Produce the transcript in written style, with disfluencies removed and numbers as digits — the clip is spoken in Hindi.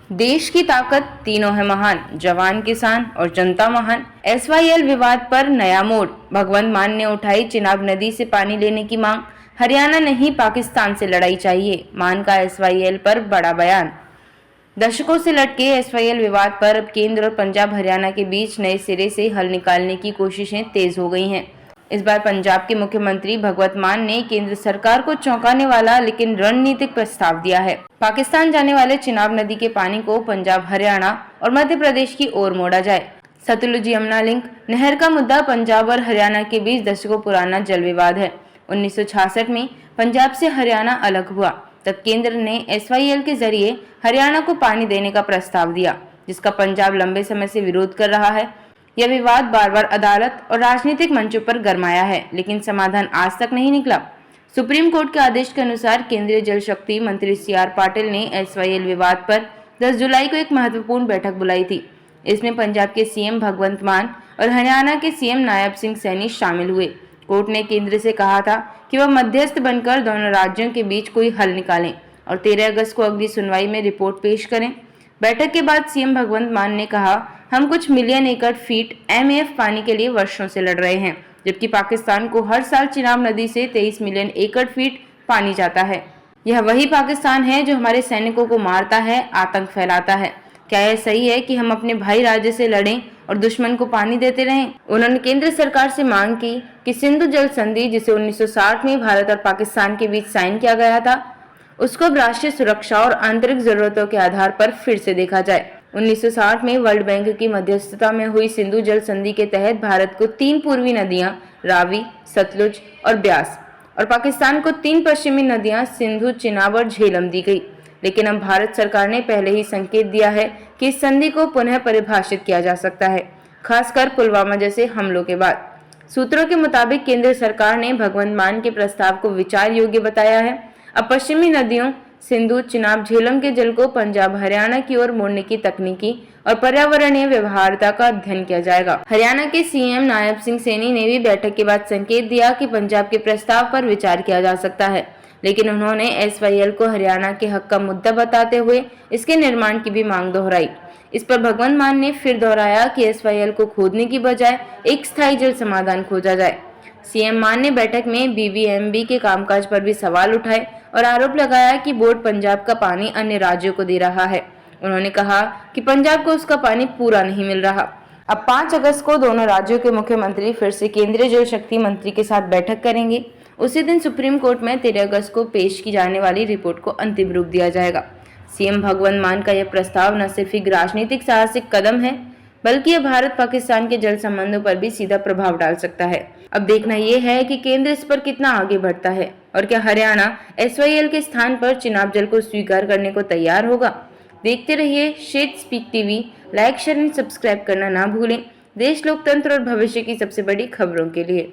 देश की ताकत तीनों है महान, जवान किसान और जनता महान। एसवाईएल विवाद पर नया मोड़, भगवंत मान ने उठाई चिनाब नदी से पानी लेने की मांग। हरियाणा नहीं पाकिस्तान से लड़ाई चाहिए, मान का एसवाईएल पर बड़ा बयान। दशकों से लटके एसवाईएल विवाद पर अब केंद्र और पंजाब हरियाणा के बीच नए सिरे से हल निकालने की कोशिशें तेज हो गई हैं। इस बार पंजाब के मुख्यमंत्री भगवंत मान ने केंद्र सरकार को चौंकाने वाला लेकिन रणनीतिक प्रस्ताव दिया है। पाकिस्तान जाने वाले चिनाब नदी के पानी को पंजाब, हरियाणा और मध्य प्रदेश की ओर मोड़ा जाए। सतलुज यमुना लिंक नहर का मुद्दा पंजाब और हरियाणा के बीच दशकों पुराना जल विवाद है। 1966 में पंजाब से हरियाणा अलग हुआ, तब केंद्र ने एसवाईएल के जरिए हरियाणा को पानी देने का प्रस्ताव दिया, जिसका पंजाब लंबे समय से विरोध कर रहा है। यह विवाद बार बार अदालत और राजनीतिक मंचों पर गरमाया है, लेकिन समाधान आज तक नहीं निकला। सुप्रीम कोर्ट के आदेश के अनुसार केंद्रीय जल शक्ति मंत्री CR पाटिल ने एसवाईएल विवाद पर 10 जुलाई को एक महत्वपूर्ण बैठक बुलाई थी। इसमें पंजाब के CM भगवंत मान और हरियाणा के CM नायब सिंह सैनी शामिल हुए। कोर्ट ने केंद्र से कहा था कि वह मध्यस्थ बनकर दोनों राज्यों के बीच कोई हल निकालें और 13 अगस्त को अगली सुनवाई में रिपोर्ट पेश करें। बैठक के बाद CM भगवंत मान ने कहा, हम कुछ मिलियन एकड़ फीट MAF पानी के लिए वर्षों से लड़ रहे हैं, जबकि पाकिस्तान को हर साल चिनाब नदी से 23 मिलियन एकड़ फीट पानी जाता है। यह वही पाकिस्तान है जो हमारे सैनिकों को मारता है, आतंक फैलाता है। क्या यह सही है कि हम अपने भाई राज्य से लड़ें और दुश्मन को पानी देते रहें? उन्होंने केंद्र सरकार से मांग की कि सिंधु जल संधि, जिसे 1960 में भारत और पाकिस्तान के बीच साइन किया गया था, उसको अब राष्ट्रीय सुरक्षा और आंतरिक जरूरतों के आधार पर फिर से देखा जाए। 1960 में वर्ल्ड बैंक की मध्यस्थता में हुई सिंधु जल संधि के तहत भारत को 3 पूर्वी नदियां रावी, सतलुज और ब्यास और पाकिस्तान को 3 पश्चिमी नदियां सिंधु, चिनाब और झेलम दी गई। लेकिन अब भारत सरकार ने पहले ही संकेत दिया है कि इस संधि को पुनः परिभाषित किया जा सकता है, खासकर पुलवामा जैसे हमलों के बाद। सूत्रों के मुताबिक केंद्र सरकार ने भगवंत मान के प्रस्ताव को विचार योग्य बताया है। अब पश्चिमी नदियों सिंधु, चिनाब, झेलम के जल को पंजाब, हरियाणा की ओर मोड़ने की तकनीकी और पर्यावरणीय व्यवहार्यता का अध्ययन किया जाएगा। हरियाणा के CM नायब सिंह सैनी ने भी बैठक के बाद संकेत दिया कि पंजाब के प्रस्ताव पर विचार किया जा सकता है, लेकिन उन्होंने एसवाईएल को हरियाणा के हक का मुद्दा बताते हुए इसके निर्माण की भी मांग दोहराई। इस पर भगवंत मान ने फिर दोहराया कि एसवाईएल को खोदने की बजाय एक स्थायी जल समाधान खोजा जाए। CM मान ने बैठक में BBMB के कामकाज पर भी सवाल उठाए और आरोप लगाया कि बोर्ड पंजाब का पानी अन्य राज्यों को दे रहा है। उन्होंने कहा कि पंजाब को उसका पानी पूरा नहीं मिल रहा। अब 5 अगस्त को दोनों राज्यों के मुख्यमंत्री फिर से केंद्रीय जल शक्ति मंत्री के साथ बैठक करेंगे। उसी दिन सुप्रीम कोर्ट में 13 अगस्त को पेश की जाने वाली रिपोर्ट को अंतिम रूप दिया जाएगा। CM भगवंत मान का यह प्रस्ताव न सिर्फ एक राजनीतिक साहसिक कदम है, बल्कि यह भारत पाकिस्तान के जल संबंधों पर भी सीधा प्रभाव डाल सकता है। अब देखना यह है कि केंद्र इस पर कितना आगे बढ़ता है और क्या हरियाणा एसवाईएल के स्थान पर चिनाब जल को स्वीकार करने को तैयार होगा। देखते रहिए shed speak TV. Like, share and subscribe करना ना भूलें। देश, लोकतंत्र और भविष्य की सबसे बड़ी खबरों के लिए।